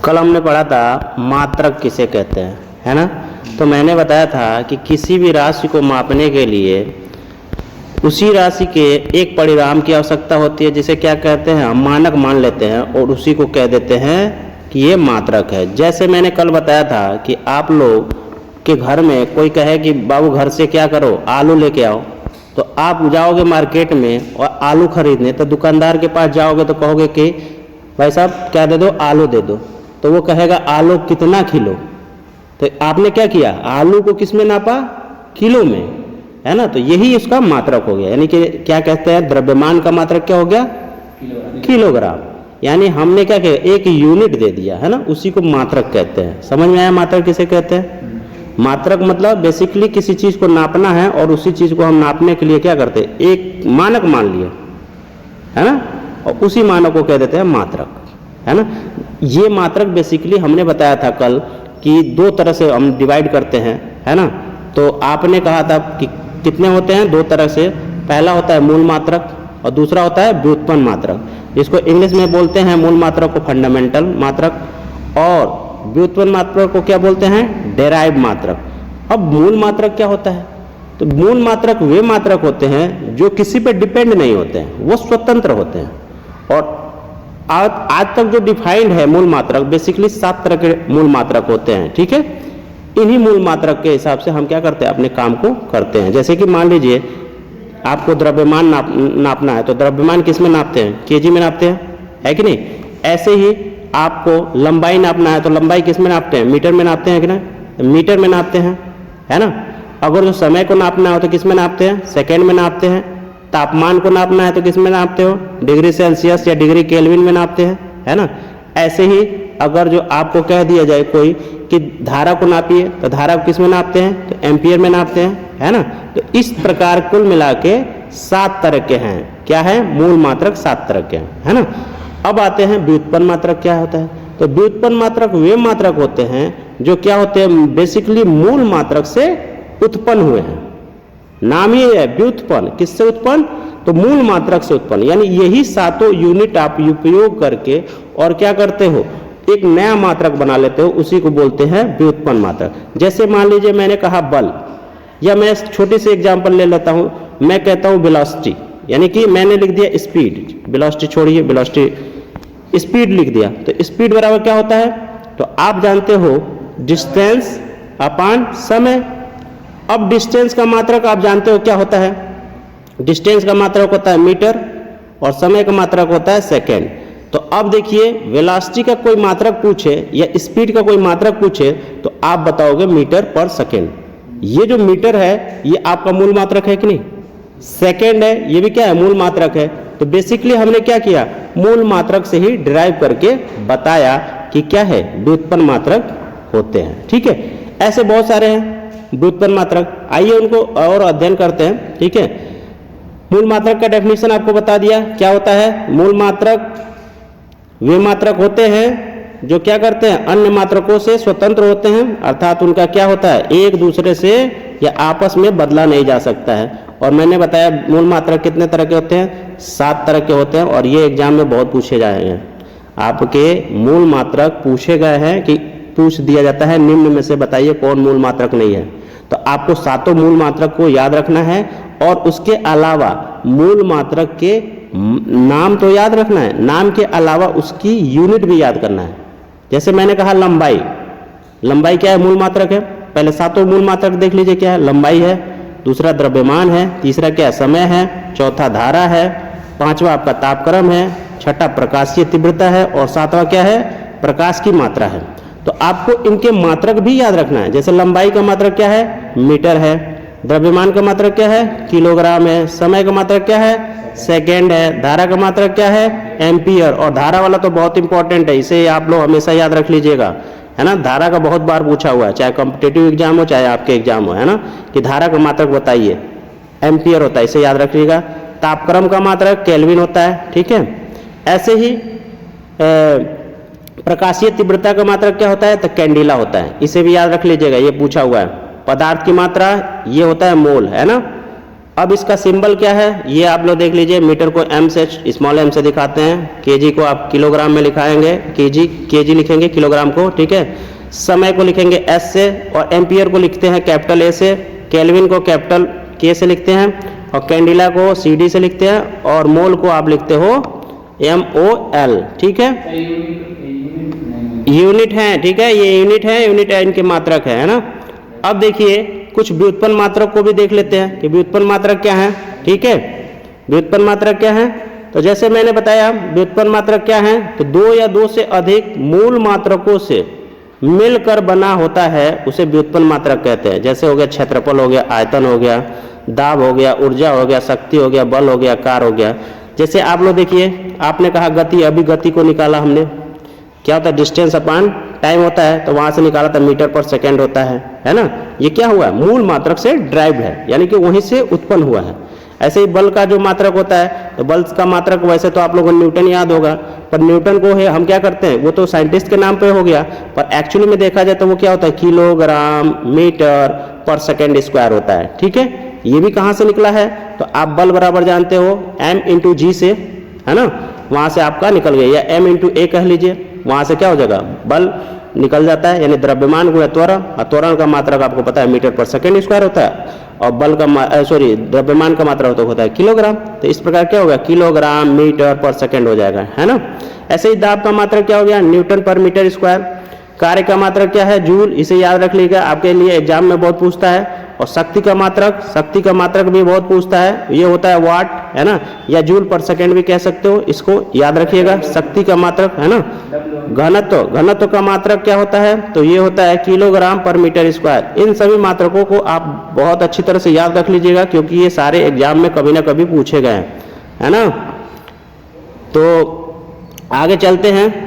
कल हमने पढ़ा था मात्रक किसे कहते हैं, है ना। तो मैंने बताया था कि किसी भी राशि को मापने के लिए उसी राशि के एक परिणाम की आवश्यकता होती है, जिसे क्या कहते हैं, हम मानक मान लेते हैं और उसी को कह देते हैं कि ये मात्रक है। जैसे मैंने कल बताया था कि आप लोग के घर में कोई कहे कि बाबू घर से क्या करो, आलू लेके आओ, तो आप जाओगे मार्केट में और आलू खरीदने, तो दुकानदार के पास जाओगे तो कहोगे कि भाई साहब क्या दे दो, आलू दे दो। तो वो कहेगा आलू कितना किलो। तो आपने क्या किया, आलू को किस में नापा, किलो में, है ना। तो यही उसका मात्रक हो गया, यानी कि क्या कहते हैं, द्रव्यमान का मात्रक क्या हो गया, किलोग्राम। यानी हमने क्या किया, एक यूनिट दे दिया, है ना, उसी को मात्रक कहते हैं। समझ में आया मात्रक किसे कहते हैं। मात्रक मतलब बेसिकली किसी चीज को नापना है और उसी चीज को हम नापने के लिए क्या करते हैं, एक मानक मान लिया, है ना, और उसी मानक को कह देते हैं मात्रक, है ना। ये मात्रक बेसिकली हमने बताया था कल कि दो तरह से हम डिवाइड करते हैं, है ना। तो आपने कहा था कि कितने होते हैं, दो तरह से। पहला होता है मूल मात्रक और दूसरा होता है व्युत्पन्न मात्रक, जिसको इंग्लिश में बोलते हैं मूल मात्रक को फंडामेंटल मात्रक, और व्युत्पन्न मात्रक को क्या बोलते हैं, डेराइव मात्रक। अब मूल मात्रक क्या होता है, तो मूल मात्रक वे मात्रक होते हैं जो किसी पे डिपेंड नहीं होते हैं, वो स्वतंत्र होते हैं। और आज तक जो डिफाइंड है मूल मात्रक, बेसिकली 7 तरह के मूल मात्रक होते हैं, ठीक है। इन्हीं मूल मात्रक के हिसाब से हम क्या करते हैं, अपने काम को करते हैं। जैसे कि मान लीजिए आपको द्रव्यमान नापना है, तो द्रव्यमान किस में नापते हैं, केजी में नापते हैं, है कि नहीं। ऐसे ही आपको लंबाई नापना है, तो लंबाई किस में नापते हैं, मीटर में नापते हैं कि नहीं, मीटर में नापते हैं, है ना। अगर जो समय को नापना हो तो किस में नापते हैं, सेकेंड में नापते हैं। तापमान को नापना है तो किस में नापते हो, डिग्री सेल्सियस या डिग्री केल्विन में नापते हैं, है ना। ऐसे ही अगर जो आपको कह दिया जाए कोई कि धारा को नापिए, तो धारा को किस में नापते हैं, तो एम्पियर में नापते हैं, है ना। तो इस प्रकार कुल मिला के 7 तरह के हैं। क्या है, मूल मात्रक 7 तरह के हैं, है ना। अब आते हैं व्युत्पन्न मात्रक क्या होता है। तो व्युत्पन्न मात्रक वे मात्रक होते हैं जो क्या होते हैं, बेसिकली मूल मात्रक से उत्पन्न हुए हैं। नाम ही है व्युत्पन्न, किससे उत्पन्न, तो मूल मात्रक से उत्पन्न। यानी यही 7 यूनिट आप उपयोग करके और क्या करते हो, एक नया मात्रक बना लेते हो, उसी को बोलते हैं व्युत्पन्न मात्रक। जैसे मान लीजिए मैंने कहा बल, या मैं छोटी सी एग्जांपल ले लेता हूं, मैं कहता हूं वेलोसिटी, यानी कि मैंने लिख दिया स्पीड, वेलोसिटी छोड़िए, वेलोसिटी स्पीड लिख दिया। तो स्पीड बराबर क्या होता है, तो आप जानते हो डिस्टेंस अपॉन समय। अब डिस्टेंस का मात्रक आप जानते हो क्या होता है, डिस्टेंस का मात्रक होता है मीटर और समय का मात्रक होता है सेकेंड। तो अब देखिए वेलोसिटी का कोई मात्रक पूछे या स्पीड का कोई मात्रक पूछे तो आप बताओगे मीटर पर सेकेंड। ये जो मीटर है ये आपका मूल मात्रक है कि नहीं, सेकेंड है, ये भी क्या है, मूल मात्रक है। तो बेसिकली हमने क्या किया, मूल मात्रक से ही डिराइव करके बताया कि क्या है, व्युत्पन्न मात्रक होते हैं, ठीक है। ऐसे बहुत सारे हैं व्युत्पन्न मात्रक, आइए उनको और अध्ययन करते हैं, ठीक है। मूल मात्रक का डेफिनेशन आपको बता दिया, क्या होता है, मूल मात्रक वे मात्रक होते हैं जो क्या करते हैं, अन्य मात्रकों से स्वतंत्र होते हैं, अर्थात उनका क्या होता है, एक दूसरे से या आपस में बदला नहीं जा सकता है। और मैंने बताया मूल मात्रक कितने तरह के होते हैं, 7 तरह के होते हैं, और ये एग्जाम में बहुत पूछे जाए हैं। आपके मूल मात्रक पूछे गए हैं कि पूछ दिया जाता है निम्न में से बताइए कौन मूल मात्रक नहीं है। तो आपको 7 मूल मात्रक को याद रखना है और उसके अलावा मूल मात्रक के नाम तो याद रखना है, नाम के अलावा उसकी यूनिट भी याद करना है। जैसे मैंने कहा लंबाई, लंबाई क्या है, मूल मात्रक है। पहले 7 मूल मात्रक देख लीजिए, क्या है, लंबाई है, दूसरा द्रव्यमान है, तीसरा क्या है, समय है, चौथा धारा है, 5वां आपका तापक्रम है, 6ठा प्रकाशीय तीव्रता है और 7वां क्या है, प्रकाश की मात्रा है। तो आपको इनके मात्रक भी याद रखना है। जैसे लंबाई का मात्रक क्या है, मीटर है, द्रव्यमान का मात्रक क्या है, किलोग्राम है, समय का मात्रक क्या है, सेकेंड है, धारा का मात्रक क्या है, एम्पियर। और धारा वाला तो बहुत इंपॉर्टेंट है, इसे आप लोग हमेशा याद रख लीजिएगा, है ना। धारा का बहुत बार पूछा हुआ है, चाहे कॉम्पिटिटिव एग्जाम हो चाहे आपके एग्जाम हो, है ना, कि धारा का मात्रक बताइए, एम्पियर होता है, इसे याद रखिएगा। तापक्रम का मात्रक केल्विन होता है, ठीक है। ऐसे ही प्रकाशीय तीव्रता का मात्रक क्या होता है, तो कैंडिला होता है, इसे भी याद रख लीजिएगा, ये पूछा हुआ है। पदार्थ की मात्रा ये होता है मोल, है ना। अब इसका सिंबल क्या है ये आप लोग देख लीजिए। मीटर को एम से, स्मॉल एम से दिखाते हैं, केजी को आप किलोग्राम में लिखाएंगे, केजी लिखेंगे किलोग्राम को, ठीक है। समय को लिखेंगे एस से, और एम्पियर को लिखते हैं कैपिटल ए से, केल्विन को कैपिटल के से लिखते हैं, और कैंडिला को CD से लिखते हैं, और मोल को आप लिखते हो MOL, ठीक है। यूनिट है, ठीक है, ये यूनिट है इनके मात्रक है ना। अब देखिए कुछ व्युत्पन्न मात्रक को भी देख लेते हैं कि व्युत्पन्न मात्रक क्या है, ठीक है। व्युत्पन्न मात्रक क्या है, तो जैसे मैंने बताया व्युत्पन्न मात्रक क्या है, तो दो या दो से अधिक मूल मात्रकों से मिलकर बना होता है उसे व्युत्पन्न मात्रक कहते हैं। जैसे हो गया क्षेत्रफल, हो गया आयतन, हो गया दाब, हो गया ऊर्जा, हो गया शक्ति, हो गया बल, हो गया कार, हो गया। जैसे आप लोग देखिए, आपने कहा गति, अभी गति को निकाला हमने, क्या होता है डिस्टेंस अपॉन टाइम होता है, तो वहां से निकाला था मीटर पर सेकेंड होता है ना। ये क्या हुआ, मूल मात्रक से ड्राइव्ड है, यानी कि वहीं से उत्पन्न हुआ है। ऐसे ही बल का जो मात्रक होता है, तो बल का मात्रक वैसे तो आप लोगों को न्यूटन याद होगा, पर न्यूटन को है हम क्या करते हैं, वो तो साइंटिस्ट के नाम पे हो गया, पर एक्चुअली में देखा जाए तो वो क्या होता है, किलोग्राम मीटर पर सेकेंड स्क्वायर होता है, ठीक है। ये भी कहाँ से निकला है, तो आप बल बराबर जानते हो M×G से, है ना, वहां से आपका निकल गया, या M×A कह लीजिए, वहां से क्या हो जाएगा, बल निकल जाता है, यानी द्रव्यमान गुणा त्वरण, और त्वरण का मात्रक आपको पता है मीटर पर सेकेंड स्क्वायर होता है, और बल का द्रव्यमान का मात्रा होता है किलोग्राम। तो इस प्रकार क्या होगा, किलोग्राम मीटर पर सेकेंड हो जाएगा, है ना। ऐसे ही दाब का मात्रक क्या हो गया, न्यूटन पर मीटर स्क्वायर। कार्य का मात्रक क्या है, जूल, इसे याद रख लीजिएगा, आपके लिए एग्जाम में बहुत पूछता है। और शक्ति का मात्रक भी बहुत पूछता है, ये होता है वाट, है ना, या जूल पर सेकेंड भी कह सकते हो, इसको याद रखिएगा, शक्ति का मात्रक, है ना। घनत्व का मात्रक क्या होता है, तो ये होता है किलोग्राम पर मीटर स्क्वायर। इन सभी मात्रकों को आप बहुत अच्छी तरह से याद रख लीजिएगा, क्योंकि ये सारे एग्जाम में कभी ना कभी पूछे गए हैं, है ना। तो आगे चलते हैं।